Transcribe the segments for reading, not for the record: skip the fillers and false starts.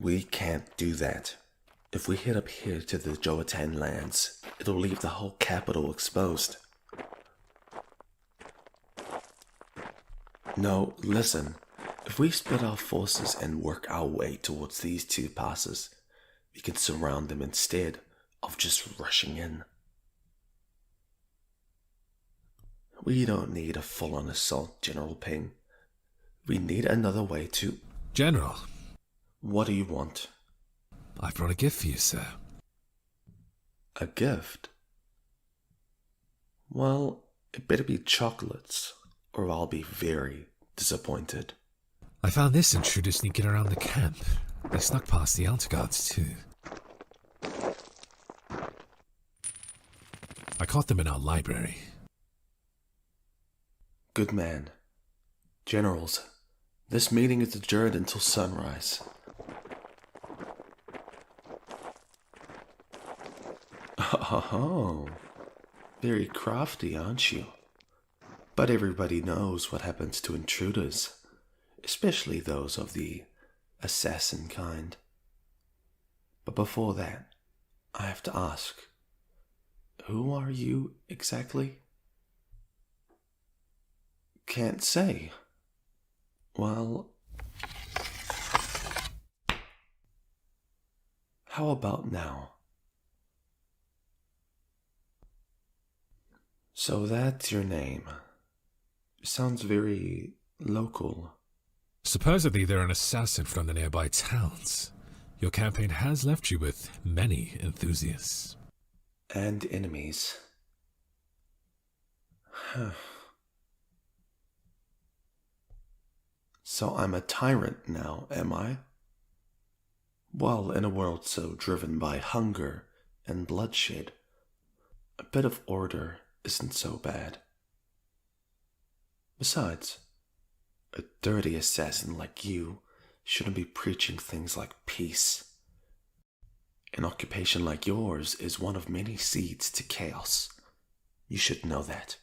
We can't do that. If we head up here to the Joatan lands, it'll leave the whole capital exposed. No, listen. If we split our forces and work our way towards these two passes, we can surround them instead of just rushing in. We don't need a full-on assault, General Ping. We need another way to... General. What do you want? I've brought a gift for you, sir. A gift? Well, it better be chocolates, or I'll be very disappointed. I found this intruder sneaking around the camp. They snuck past the outer guards, too. I caught them in our library. Good man. Generals, this meeting is adjourned until sunrise. Oh, very crafty, aren't you? But everybody knows what happens to intruders, especially those of the assassin kind. But before that, I have to ask, who are you exactly? Can't say. Well, how about now? So that's your name. Sounds very local. Supposedly they're an assassin from the nearby towns. Your campaign has left you with many enthusiasts. And enemies. So I'm a tyrant now, am I? Well, in a world so driven by hunger and bloodshed, a bit of order isn't so bad. Besides, a dirty assassin like you shouldn't be preaching things like peace. An occupation like yours is one of many seeds to chaos. You should know that.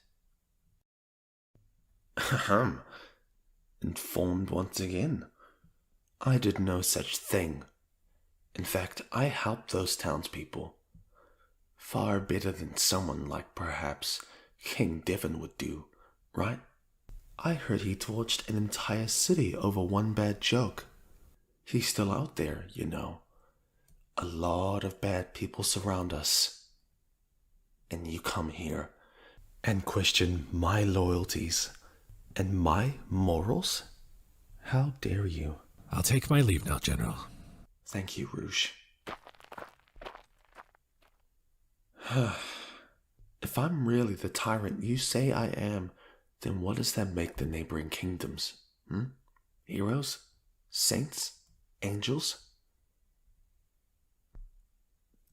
Ahem. Informed once again. I did no such thing. In fact, I helped those townspeople. Far better than someone like perhaps King Devon would do, right? I heard he torched an entire city over one bad joke. He's still out there, you know. A lot of bad people surround us. And you come here and question my loyalties and my morals? How dare you? I'll take my leave now, General. Thank you, Rouzh. If I'm really the tyrant you say I am, then what does that make the neighboring kingdoms? Heroes? Saints? Angels?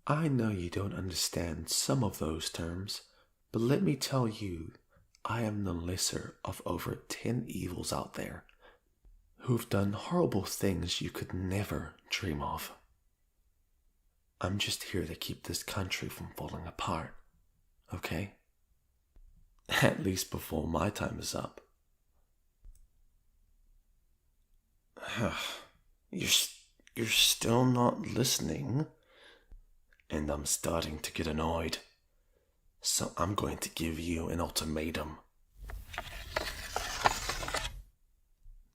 I know you don't understand some of those terms, but let me tell you, I am the lesser of over 10 evils out there who've done horrible things you could never dream of. I'm just here to keep this country from falling apart, okay? At least before my time is up. You're still not listening, and I'm starting to get annoyed. So I'm going to give you an ultimatum.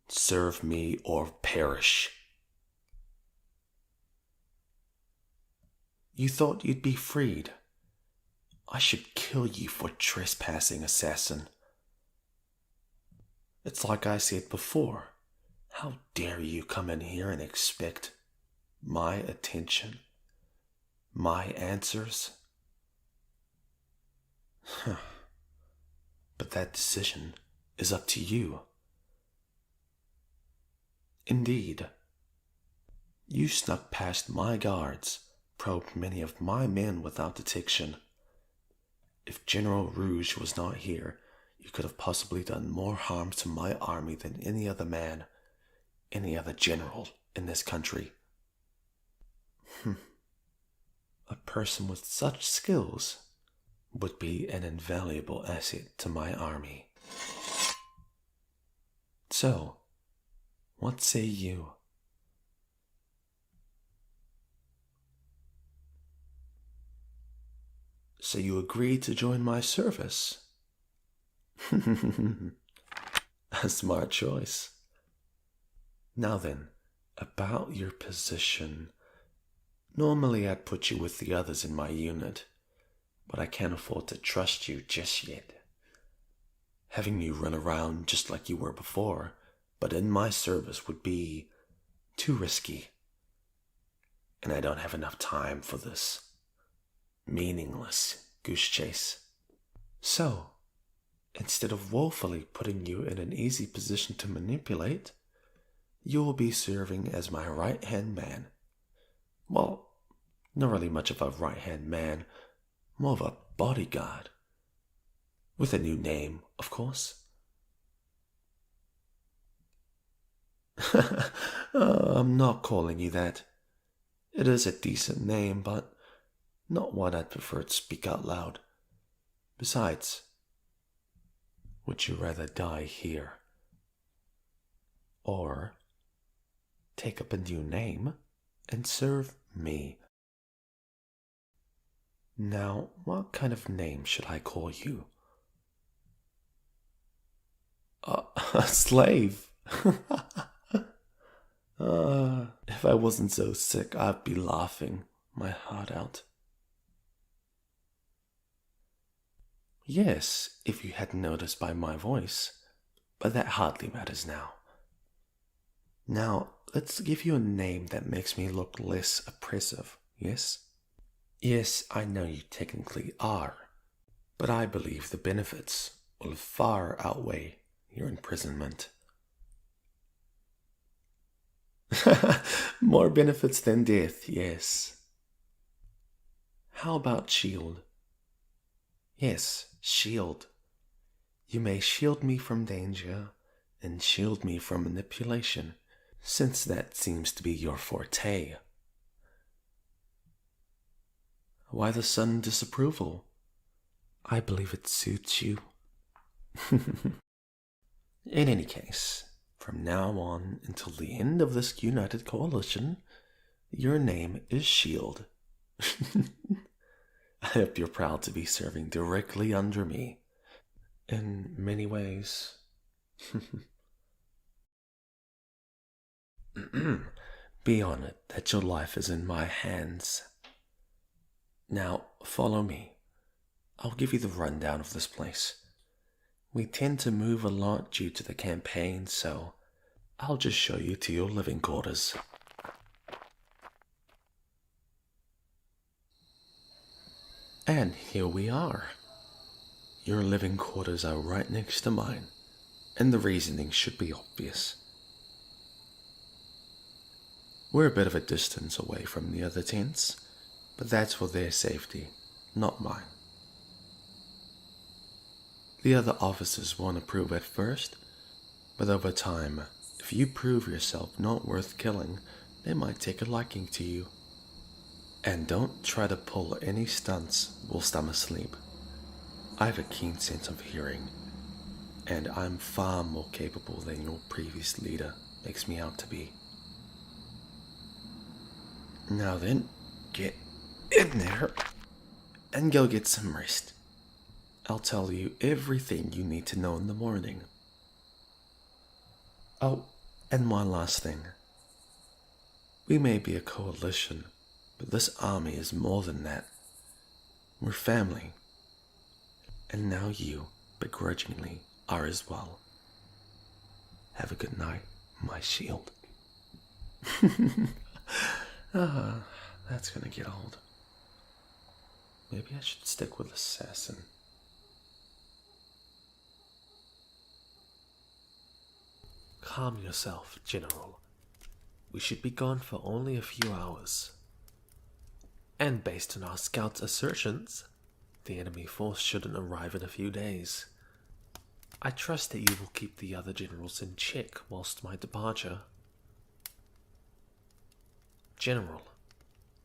Serve me or perish. You thought you'd be freed. I should kill you for trespassing, assassin. It's like I said before. How dare you come in here and expect my attention? My answers? But that decision is up to you. Indeed. You snuck past my guards, probed many of my men without detection. If General Rouzh was not here, you could have possibly done more harm to my army than any other man, any other general in this country. A person with such skills would be an invaluable asset to my army. So, what say you? So you agreed to join my service? A smart choice. Now then, about your position. Normally I'd put you with the others in my unit, but I can't afford to trust you just yet. Having you run around just like you were before, but in my service would be too risky. And I don't have enough time for this meaningless goose chase. So, instead of woefully putting you in an easy position to manipulate, you will be serving as my right-hand man. Well, not really much of a right-hand man, more of a bodyguard. With a new name, of course. I'm not calling you that. It is a decent name, but not one I'd prefer to speak out loud. Besides, would you rather die here? Or take up a new name and serve me? Now, what kind of name should I call you? A slave? If I wasn't so sick, I'd be laughing my heart out. Yes, if you hadn't noticed by my voice, but that hardly matters now. Now, let's give you a name that makes me look less oppressive, yes? Yes, I know you technically are, but I believe the benefits will far outweigh your imprisonment. More benefits than death, yes. How about shield? Yes, shield. You may shield me from danger and shield me from manipulation, since that seems to be your forte. Why the sudden disapproval? I believe it suits you. In any case, from now on until the end of this united coalition, your name is Shield. I hope you're proud to be serving directly under me. In many ways. Be on it that your life is in my hands. Now, follow me. I'll give you the rundown of this place. We tend to move a lot due to the campaign, so I'll just show you to your living quarters. And here we are. Your living quarters are right next to mine, and the reasoning should be obvious. We're a bit of a distance away from the other tents, but that's for their safety, not mine. The other officers won't approve at first, but over time, if you prove yourself not worth killing, they might take a liking to you. And don't try to pull any stunts whilst I'm asleep. I have a keen sense of hearing, and I'm far more capable than your previous leader makes me out to be. Now then, get in there and go get some rest. I'll tell you everything you need to know in the morning. Oh, and one last thing. We may be a coalition, but this army is more than that. We're family. And now you, begrudgingly, are as well. Have a good night, my shield. That's gonna get old. Maybe I should stick with assassin. Calm yourself, General. We should be gone for only a few hours. And based on our scouts' assertions, the enemy force shouldn't arrive in a few days. I trust that you will keep the other generals in check whilst my departure. General,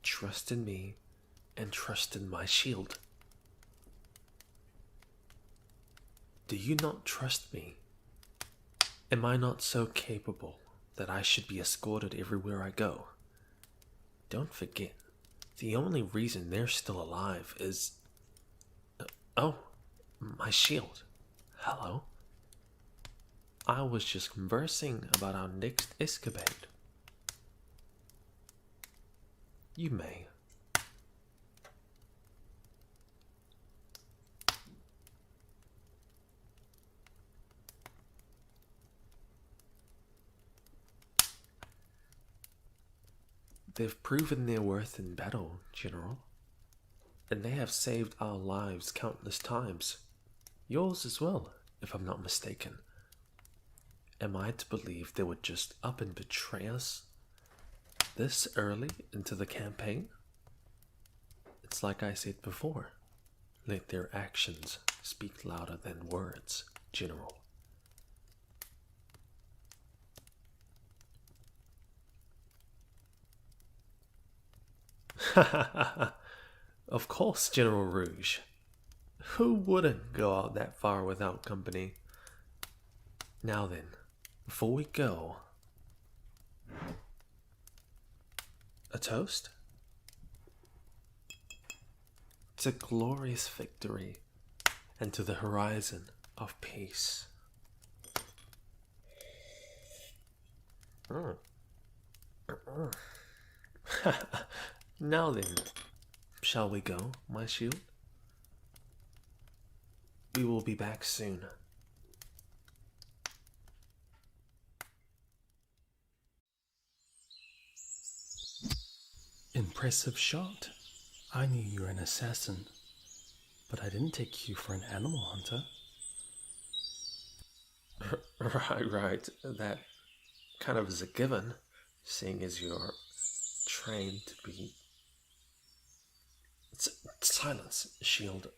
trust in me and trust in my shield. Do you not trust me? Am I not so capable that I should be escorted everywhere I go? Don't forget, the only reason they're still alive is Oh, my shield. Hello. I was just conversing about our next escapade. You may. They've proven their worth in battle, General. And they have saved our lives countless times. Yours as well, if I'm not mistaken. Am I to believe they would just up and betray us this early into the campaign? It's like I said before. Let their actions speak louder than words, General. Of course, General Rouzh. Who wouldn't go out that far without company? Now then, before we go, a toast? To glorious victory and to the horizon of peace. Now then, shall we go, my shield? We will be back soon. Impressive shot. I knew you were an assassin, but I didn't take you for an animal hunter. Right. That kind of is a given, seeing as you're trained to be... Silence, shield.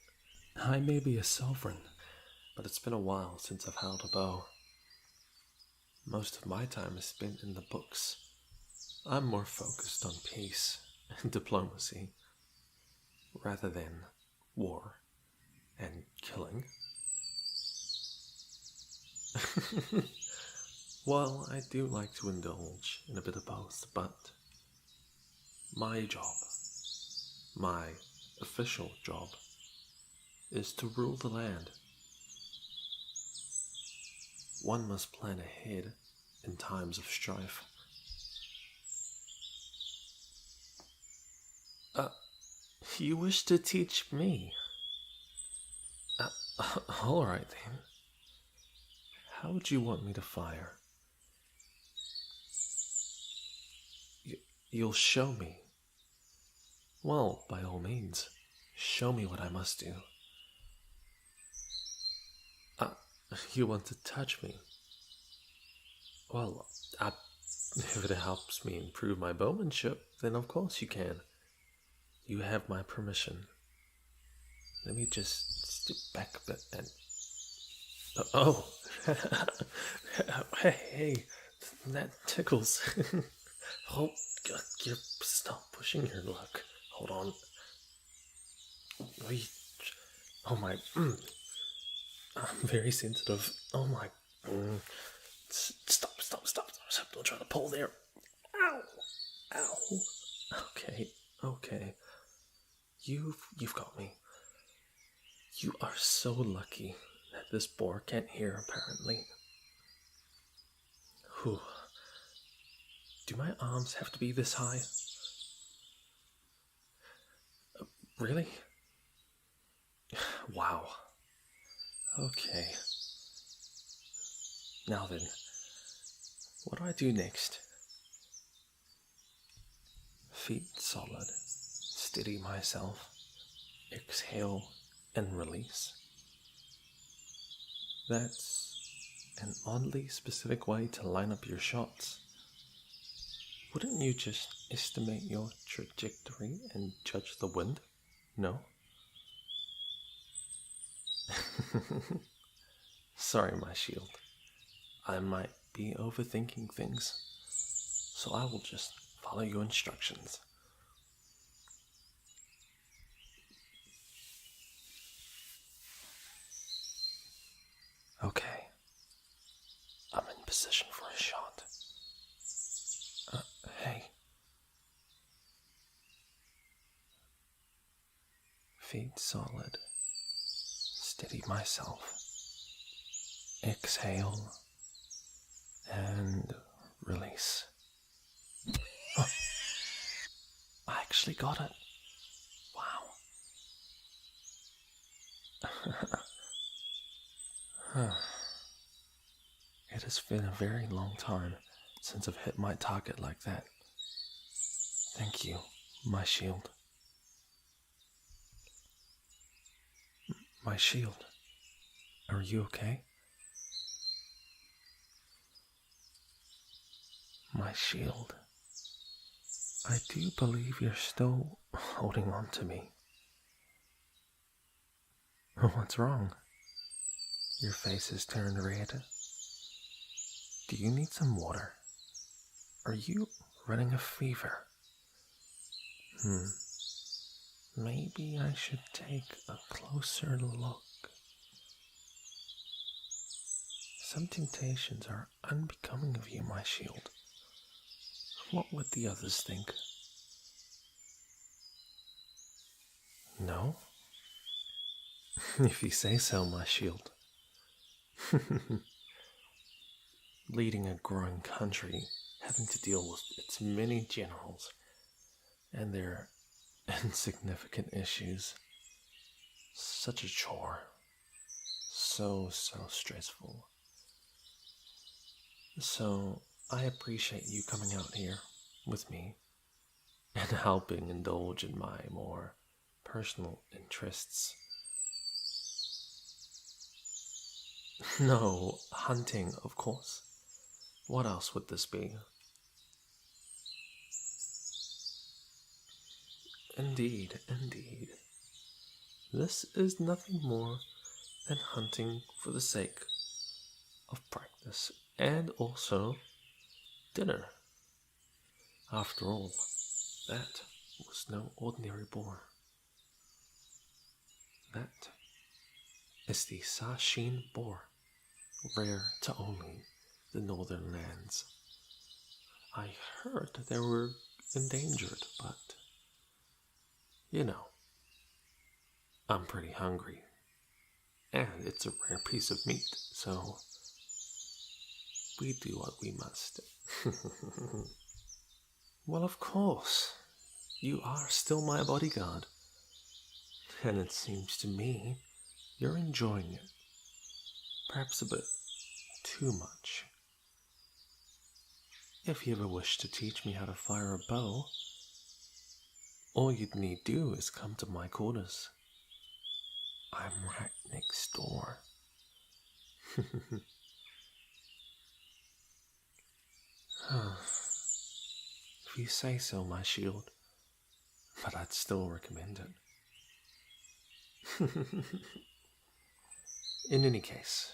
I may be a sovereign, But it's been a while since I've held a bow. Most of my time is spent in the books. I'm more focused on peace and diplomacy, rather than war and killing. Well, I do like to indulge in a bit of both, but my job, my official job, is to rule the land. One must plan ahead in times of strife. You wish to teach me? Alright then. How would you want me to fire? You'll show me. Well, by all means, show me what I must do. You want to touch me? Well, if it helps me improve my bowmanship, then of course you can. You have my permission. Let me just step back a bit and... Oh! Hey, that tickles. Oh, God, stop pushing your luck. Hold on. Oh my... I'm very sensitive. Oh my... Stop. Don't try to pull there. Ow. Okay. You've got me. You are so lucky that this boar can't hear, apparently. Whew. Do my arms have to be this high? Really? Wow. Okay. Now then, what do I do next? Feet solid. Steady myself. Exhale and release. That's an oddly specific way to line up your shots. Wouldn't you just estimate your trajectory and judge the wind? No? Sorry, my shield. I might be overthinking things, so I will just follow your instructions. Okay. I'm in position for a shot. Hey. Feet solid. steady myself. Exhale and release. Oh, I actually got it. Wow. It has been a very long time since I've hit my target like that. Thank you, my shield. My shield. Are you okay? My shield. I do believe you're still holding on to me. What's wrong? Your face has turned red. Do you need some water? Are you running a fever? Maybe I should take a closer look. Some temptations are unbecoming of you, my shield. What would the others think? No? If you say so, my shield. Leading a growing country, having to deal with its many generals and their insignificant issues. Such a chore. So stressful. So, I appreciate you coming out here with me and helping indulge in my more personal interests. No, hunting, of course. What else would this be? Indeed. This is nothing more than hunting for the sake of practice and also dinner. After all, that was no ordinary boar. That is the Sashin boar, rare to only the northern lands. I heard they were endangered, but I'm pretty hungry, and it's a rare piece of meat, so we do what we must. Well, of course, you are still my bodyguard, and it seems to me you're enjoying it, perhaps a bit too much. If you ever wish to teach me how to fire a bow, all you'd need do is come to my quarters. I'm right next door. If you say so, my shield, but I'd still recommend it. In any case,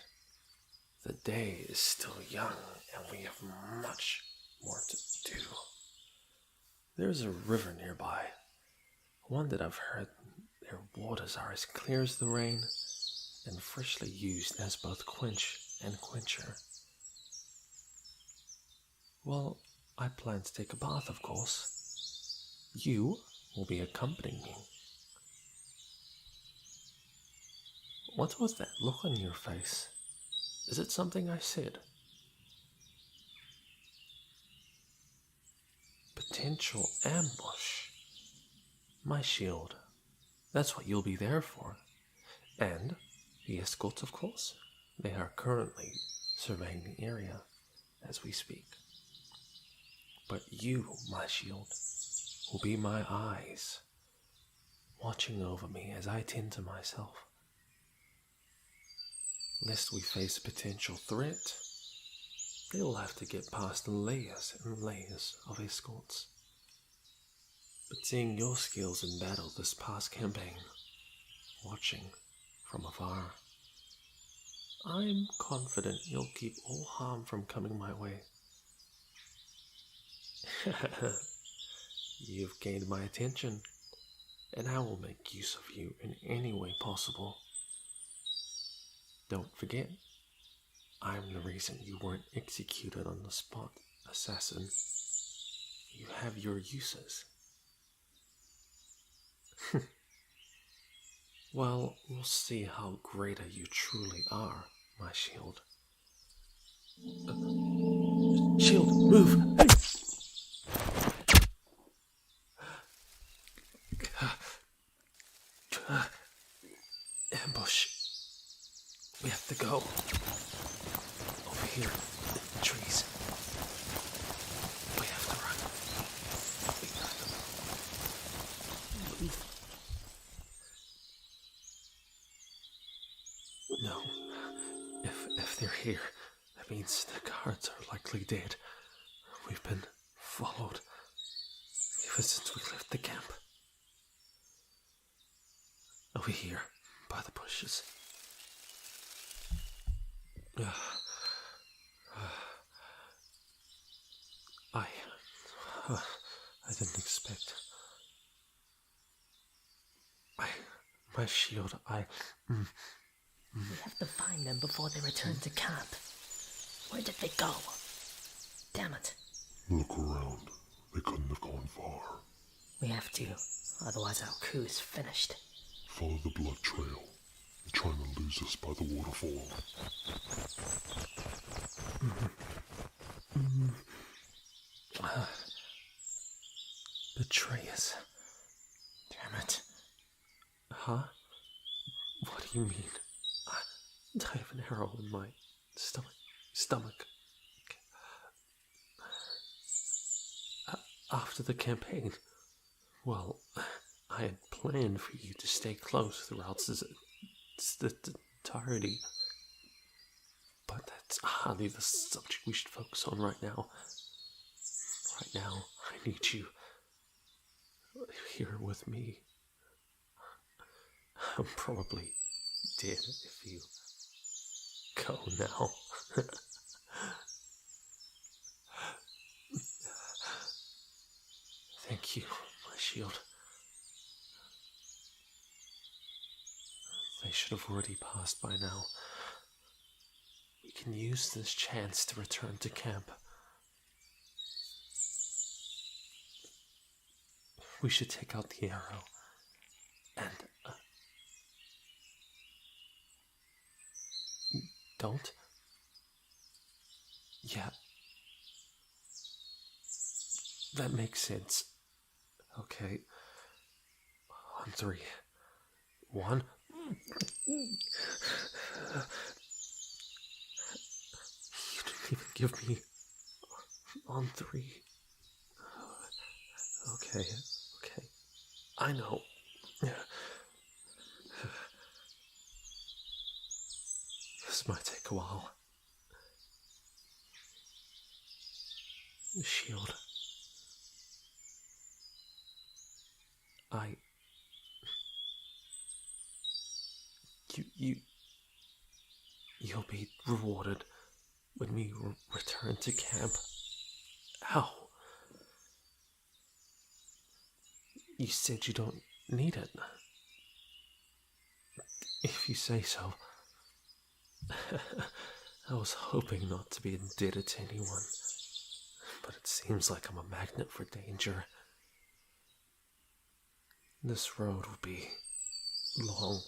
the day is still young and we have much more to do. There's a river nearby, one that I've heard their waters are as clear as the rain and freshly used as both quench and quencher. Well, I plan to take a bath, of course. You will be accompanying me. What was that look on your face? Is it something I said? Potential ambush. My shield. That's what you'll be there for. And the escorts, of course. They are currently surveying the area as we speak. But you, my shield, will be my eyes, watching over me as I tend to myself. Lest we face a potential threat, they'll have to get past layers and layers of escorts. But seeing your skills in battle this past campaign, watching from afar, I'm confident you'll keep all harm from coming my way. You've gained my attention, and I will make use of you in any way possible. Don't forget, I'm the reason you weren't executed on the spot, assassin. You have your uses. Well, we'll see how greater you truly are, my shield. Shield, move! Hey! Ambush. We have to go. Over here, in the trees. We have to run. No. If they're here, that means the guards are likely dead. We've been followed ever since we left the camp. Over here, by the bushes. I didn't expect. My shield, We have to find them before they return to camp. Where did they go? Damn it. Look around. They couldn't have gone far. We have to, otherwise our coup is finished. Follow the blood trail. They're trying to lose us by the waterfall. Betrayers. Damn it. Huh? What do you mean? I have an arrow in my stomach. After the campaign, well, I had planned for you to stay close throughout the entirety. But that's hardly the subject we should focus on right now. Right now, I need you here with me. I'm probably dead if you go now. Thank you, my shield. They should have already passed by now. We can use this chance to return to camp. We should take out the arrow and don't? Yeah. That makes sense. Okay. On 3. 1. You didn't even give me on 3. Okay. I know. This might take a while. Shield. You'll be rewarded when we return to camp. How? You said you don't need it. If you say so. I was hoping not to be indebted to anyone, but it seems like I'm a magnet for danger. This road will be long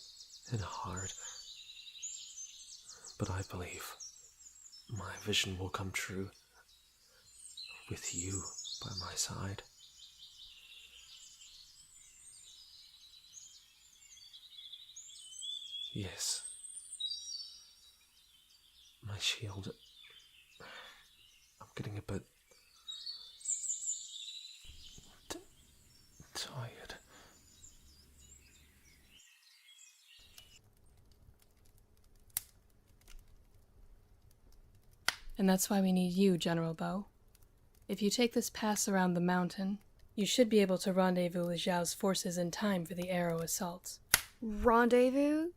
and hard, but I believe my vision will come true with you by my side. Yes. My shield. I'm getting a bit tired. And that's why we need you, General Bo. If you take this pass around the mountain, you should be able to rendezvous with Zhao's forces in time for the arrow assaults. Rendezvous?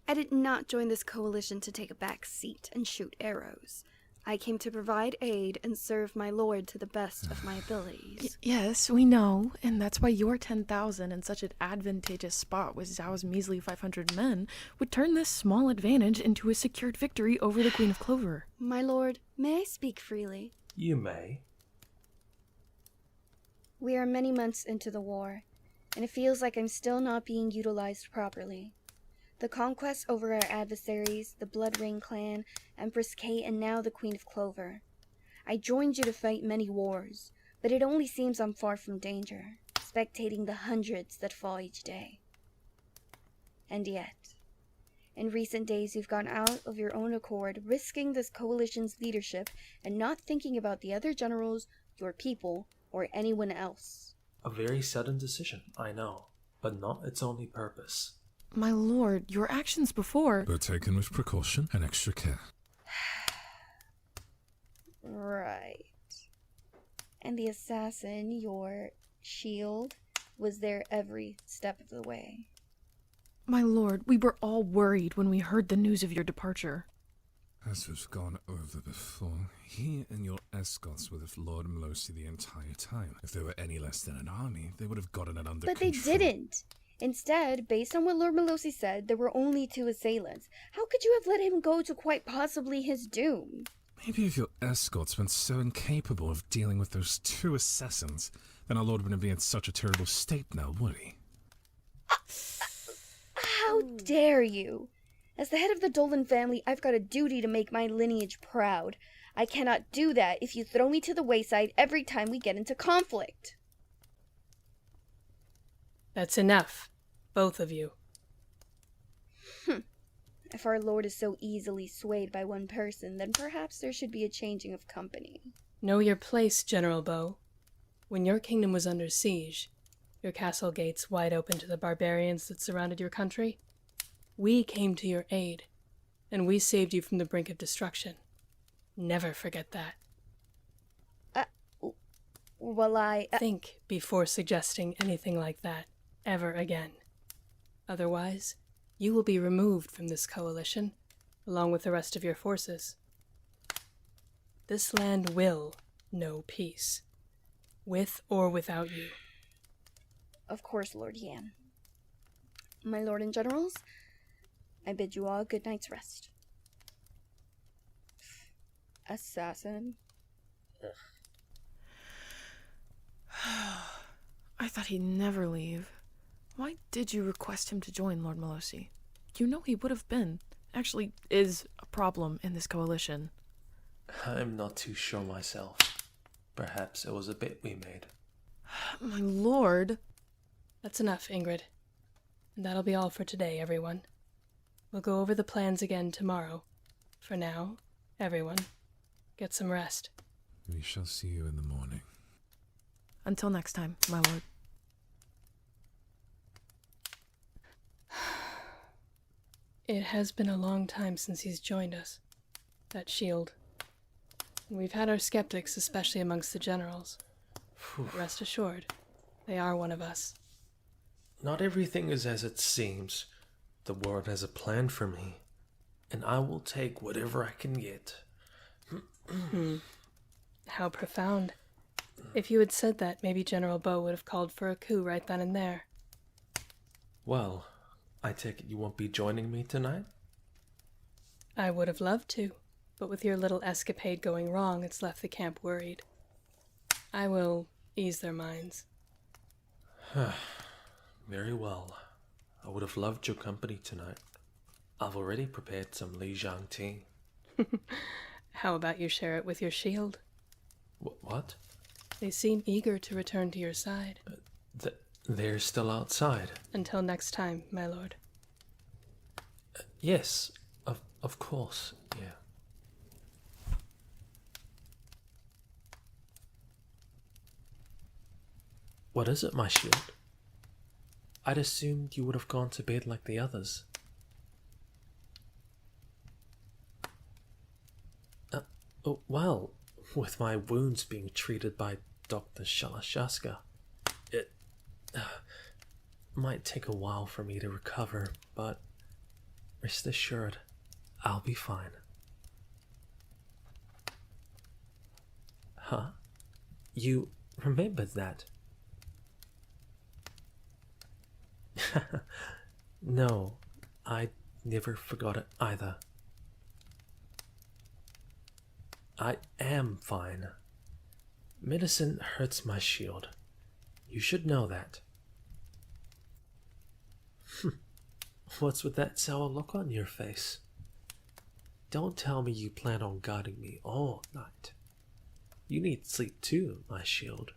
I did not join this coalition to take a back seat and shoot arrows. I came to provide aid and serve my lord to the best of my abilities. Yes, we know, and that's why your 10,000 in such an advantageous spot with Zhao's measly 500 men would turn this small advantage into a secured victory over the Queen of Clover. My lord, may I speak freely? You may. We are many months into the war, and it feels like I'm still not being utilized properly. The conquest over our adversaries, the Blood Ring clan, Empress Kate, and now the Queen of Clover. I joined you to fight many wars, but it only seems I'm far from danger, spectating the hundreds that fall each day. And yet, in recent days you've gone out of your own accord, risking this coalition's leadership and not thinking about the other generals, your people, or anyone else. A very sudden decision, I know, but not its only purpose. My lord, your actions before... Were taken with precaution and extra care. Right. And the assassin, your shield, was there every step of the way. My lord, we were all worried when we heard the news of your departure. As we've gone over before, he and your escorts were with Lord Malosi the entire time. If they were any less than an army, they would have gotten it under But control. they didn't. Instead, based on what Lord Malosi said, there were only 2 assailants. How could you have let him go to quite possibly his doom? Maybe if your escorts weren't so incapable of dealing with those 2 assassins, then our lord wouldn't be in such a terrible state now, would he? How dare you? As the head of the Dolan family, I've got a duty to make my lineage proud. I cannot do that if you throw me to the wayside every time we get into conflict. That's enough, both of you. If our lord is so easily swayed by one person, then perhaps there should be a changing of company. Know your place, General Bow. When your kingdom was under siege, your castle gates wide open to the barbarians that surrounded your country, we came to your aid, and we saved you from the brink of destruction. Never forget that. Well, Think before suggesting anything like that ever again. Otherwise, you will be removed from this coalition, along with the rest of your forces. This land will know peace, with or without you. Of course, Lord Yian. My lord and generals, I bid you all a good night's rest. Assassin. I thought he'd never leave. Why did you request him to join, Lord Malosi? You know he would have been. Actually, is a problem in this coalition. I'm not too sure myself. Perhaps it was a bet we made. My lord. That's enough, Ingrid. And that'll be all for today, everyone. We'll go over the plans again tomorrow. For now, everyone, get some rest. We shall see you in the morning. Until next time, my lord. It has been a long time since he's joined us. That shield. And we've had our skeptics, especially amongst the generals. But rest assured, they are one of us. Not everything is as it seems. The world has a plan for me, and I will take whatever I can get. How profound. If you had said that, maybe General Bow would have called for a coup right then and there. Well, I take it you won't be joining me tonight? I would have loved to, but with your little escapade going wrong, it's left the camp worried. I will ease their minds. Very well. I would have loved your company tonight. I've already prepared some Lijiang tea. How about you share it with your shield? What? They seem eager to return to your side. They're still outside. Until next time, my lord. Yes, of course, yeah. What is it, my shield? I'd assumed you would have gone to bed like the others. Well, with my wounds being treated by Dr. Shalashaska, it might take a while for me to recover, but rest assured, I'll be fine. Huh? You remembered that? No, I never forgot it either. I am fine. Medicine hurts my shield. You should know that. What's with that sour look on your face? Don't tell me you plan on guarding me all night. You need sleep too, my shield.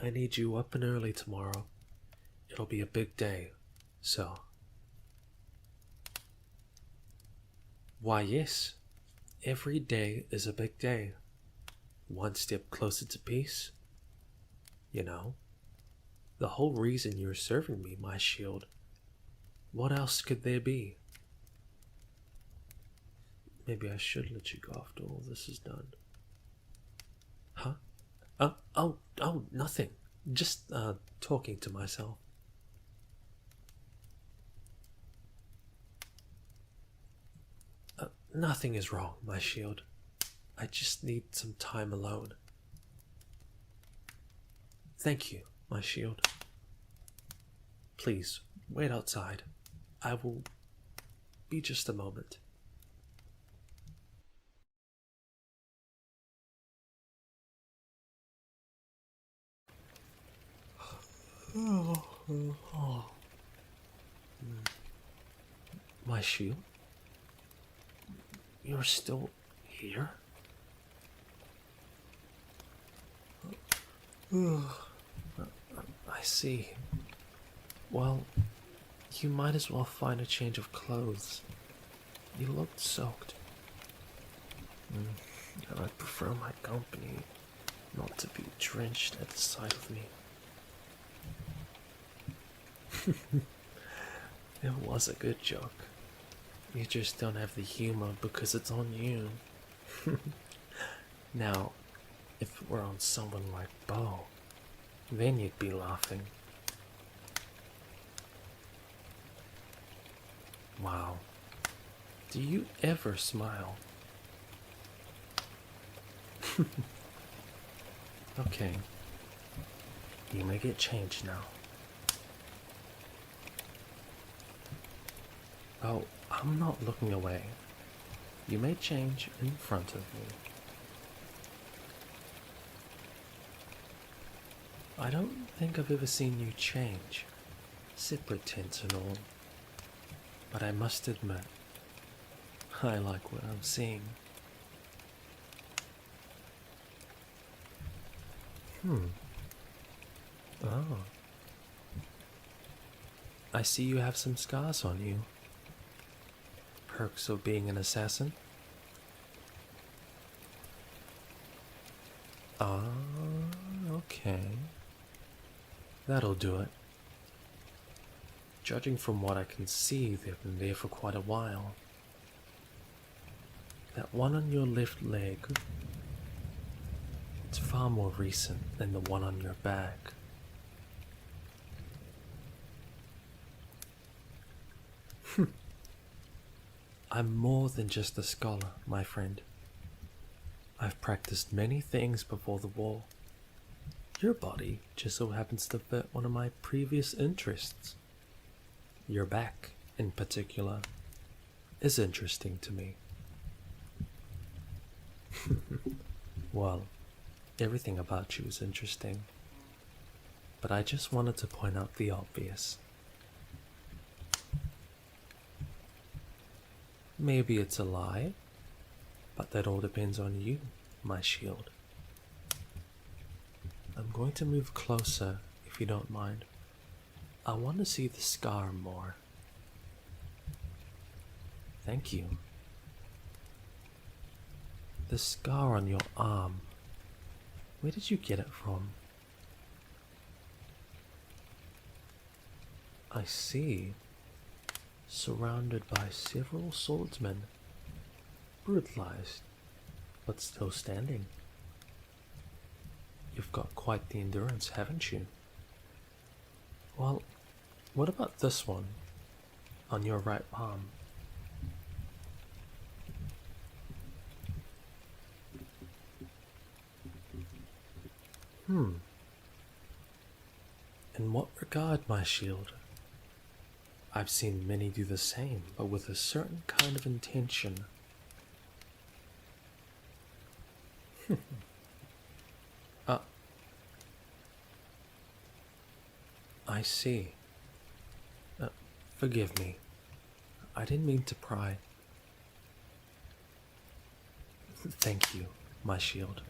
I need you up and early tomorrow. It'll be a big day, so... Why yes, every day is a big day. One step closer to peace. You know, the whole reason you're serving me, my shield. What else could there be? Maybe I should let you go after all this is done. Huh? Oh, nothing. Just, talking to myself. Nothing is wrong, my shield. I just need some time alone. Thank you, my shield. Please, wait outside. I will be just a moment. My shield? You're still here? I see. Well, you might as well find a change of clothes. You looked soaked. I prefer my company not to be drenched at the sight of me. It was a good joke. You just don't have the humor because it's on you. Now, if it were on someone like Bo, then you'd be laughing. Wow. Do you ever smile? Okay. You may get changed now. Oh, I'm not looking away. You may change in front of me. I don't think I've ever seen you change, separate tense and all. But I must admit, I like what I'm seeing. Oh. I see you have some scars on you. Perks of being an assassin? Ah, okay. That'll do it. Judging from what I can see, they've been there for quite a while. That one on your left leg, it's far more recent than the one on your back. I'm more than just a scholar, my friend. I've practiced many things before the war. Your body just so happens to fit one of my previous interests. Your back, in particular, is interesting to me. Well, everything about you is interesting. But I just wanted to point out the obvious. Maybe it's a lie, but that all depends on you, my shield. I'm going to move closer, if you don't mind. I want to see the scar more. Thank you. The scar on your arm. Where did you get it from? I see. Surrounded by several swordsmen. Brutalized, but still standing. You've got quite the endurance, haven't you? Well, what about this one? On your right palm? In what regard, my shield? I've seen many do the same, but with a certain kind of intention. I see. Forgive me. I didn't mean to pry. Thank you, my shield.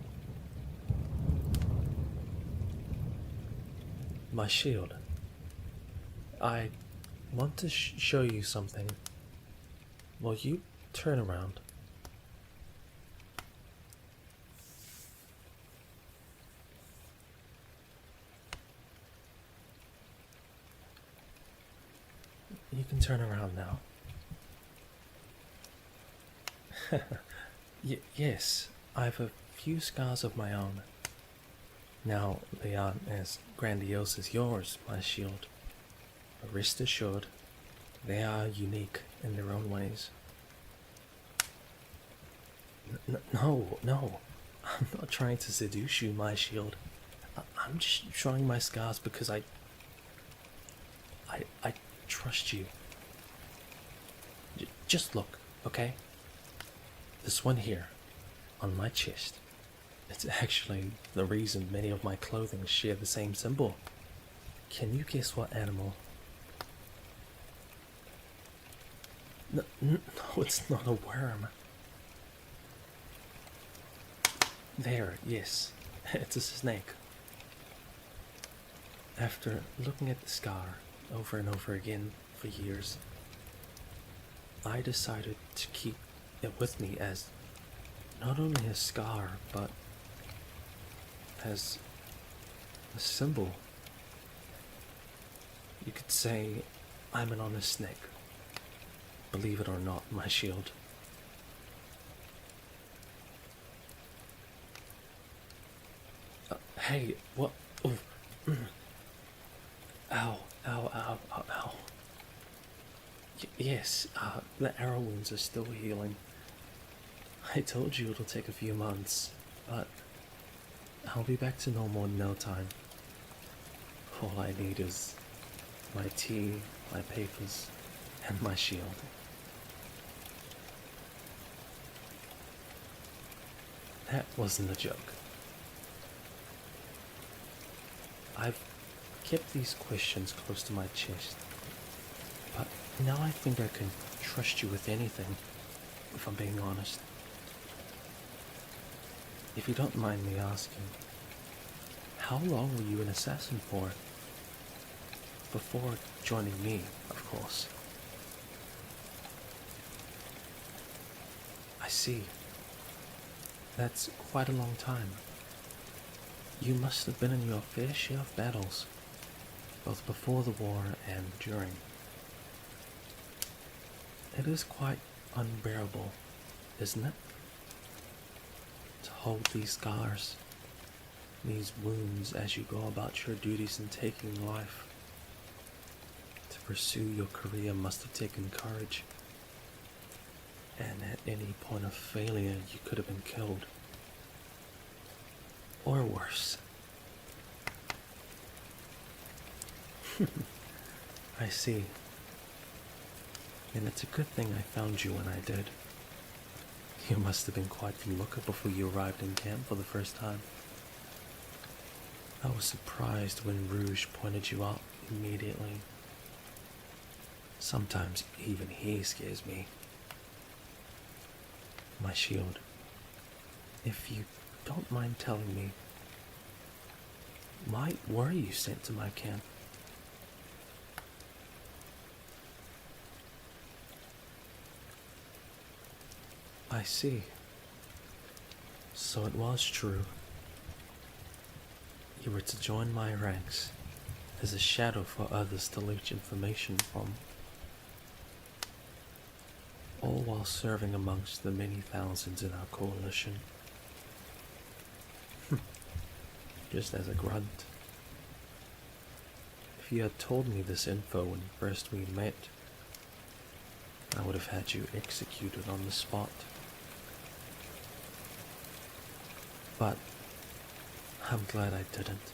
My shield. I want to show you something. Will you turn around? You can turn around now. Yes, I've a few scars of my own. Now, they aren't as grandiose as yours, my shield. But rest assured, they are unique in their own ways. No, I'm not trying to seduce you, my shield. I'm just showing my scars because I trust you. Just look, okay? This one here, on my chest. It's actually the reason many of my clothing share the same symbol. Can you guess what animal? No, it's not a worm. There, yes, it's a snake. After looking at the scar over and over again for years, I decided to keep it with me as not only a scar, but as a symbol. You could say I'm an honest snake. Believe it or not, my shield. Hey, what? Oh. Ow, ow, ow, ow, ow. Yes, the arrow wounds are still healing. I told you it'll take a few months, but I'll be back to normal in no time. All I need is my tea, my papers, and my shield. That wasn't a joke. I've kept these questions close to my chest, but now I think I can trust you with anything, if I'm being honest. If you don't mind me asking, how long were you an assassin for? Before joining me, of course. I see. That's quite a long time. You must have been in your fair share of battles, both before the war and during. It is quite unbearable, isn't it? To hold these scars, these wounds as you go about your duties in taking life. To pursue your career must have taken courage, and at any point of failure you could have been killed. Or worse. I see. And it's a good thing I found you when I did. You must have been quite the looker before you arrived in camp for the first time. I was surprised when Rouzh pointed you out immediately. Sometimes even he scares me. My shield. If you don't mind telling me, why were you sent to my camp? I see. So it was true. You were to join my ranks as a shadow for others to leech information from, all while serving amongst the many thousands in our coalition. Just as a grunt. If you had told me this info when first we met, I would have had you executed on the spot. But I'm glad I didn't.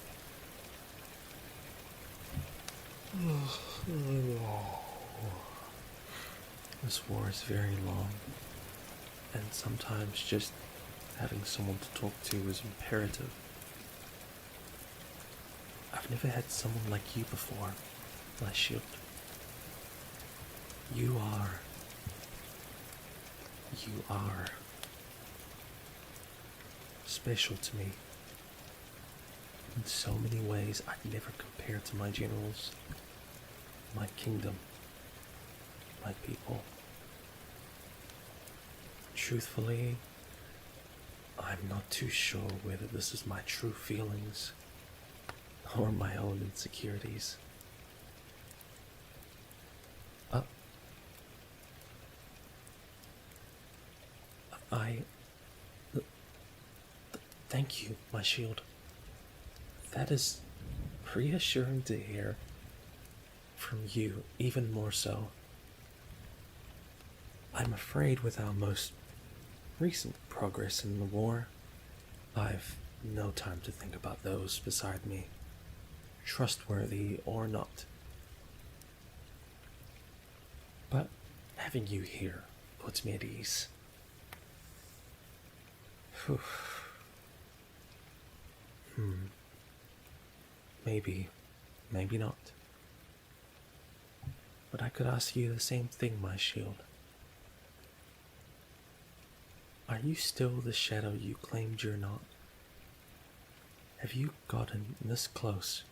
This war is very long, and sometimes just having someone to talk to is imperative. I've never had someone like you before, my shield. You are special to me. In so many ways I'd never compare to my generals, my kingdom, my people. Truthfully, I'm not too sure whether this is my true feelings or my own insecurities. Thank you, my shield. That is reassuring to hear from you, even more so. I'm afraid with our most recent progress in the war, I've no time to think about those beside me, trustworthy or not. But having you here puts me at ease. Whew. Maybe not. But I could ask you the same thing, my shield. Are you still the shadow you claimed you're not? Have you gotten this close,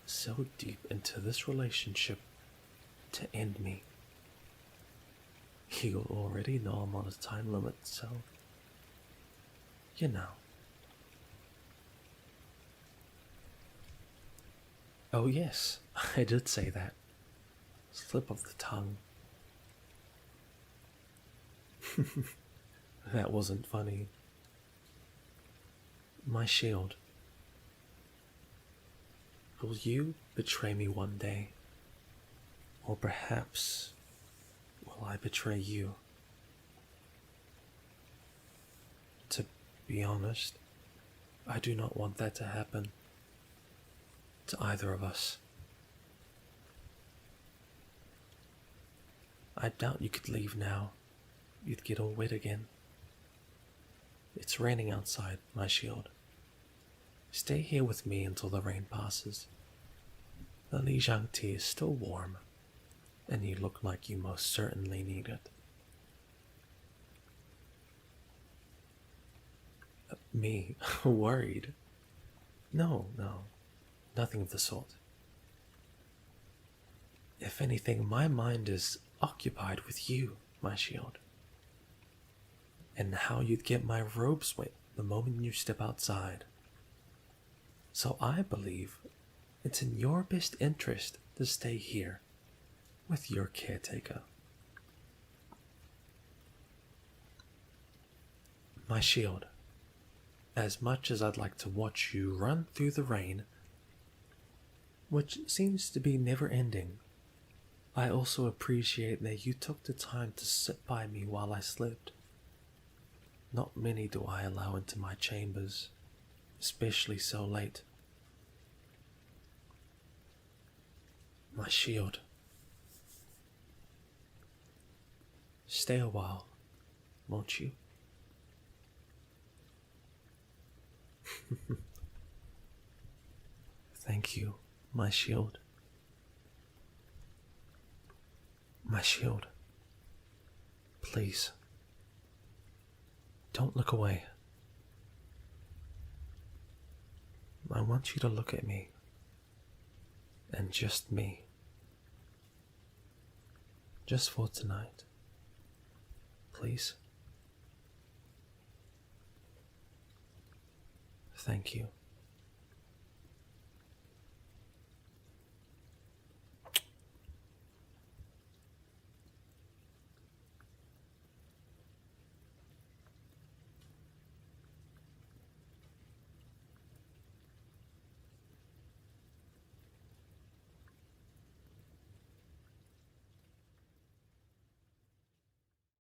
so deep into this relationship to end me? You already know I'm on a time limit, so you know. Oh yes, I did say that. Slip of the tongue. That wasn't funny. My shield. Will you betray me one day? Or perhaps will I betray you? To be honest, I do not want that to happen to either of us. I doubt you could leave now. You'd get all wet again. It's raining outside, my shield. Stay here with me until the rain passes. The Lijiang tea is still warm, and you look like you most certainly need it. Me? Worried? No, nothing of the sort. If anything, my mind is occupied with you, my shield, and how you'd get my robes wet the moment you step outside. So I believe it's in your best interest to stay here with your caretaker. My shield, as much as I'd like to watch you run through the rain, which seems to be never ending, I also appreciate that you took the time to sit by me while I slept. Not many do I allow into my chambers, especially so late. My shield. Stay a while, won't you? Thank you, my shield. My shield. Please, don't look away. I want you to look at me, and just me. Just for tonight. Please. Thank you.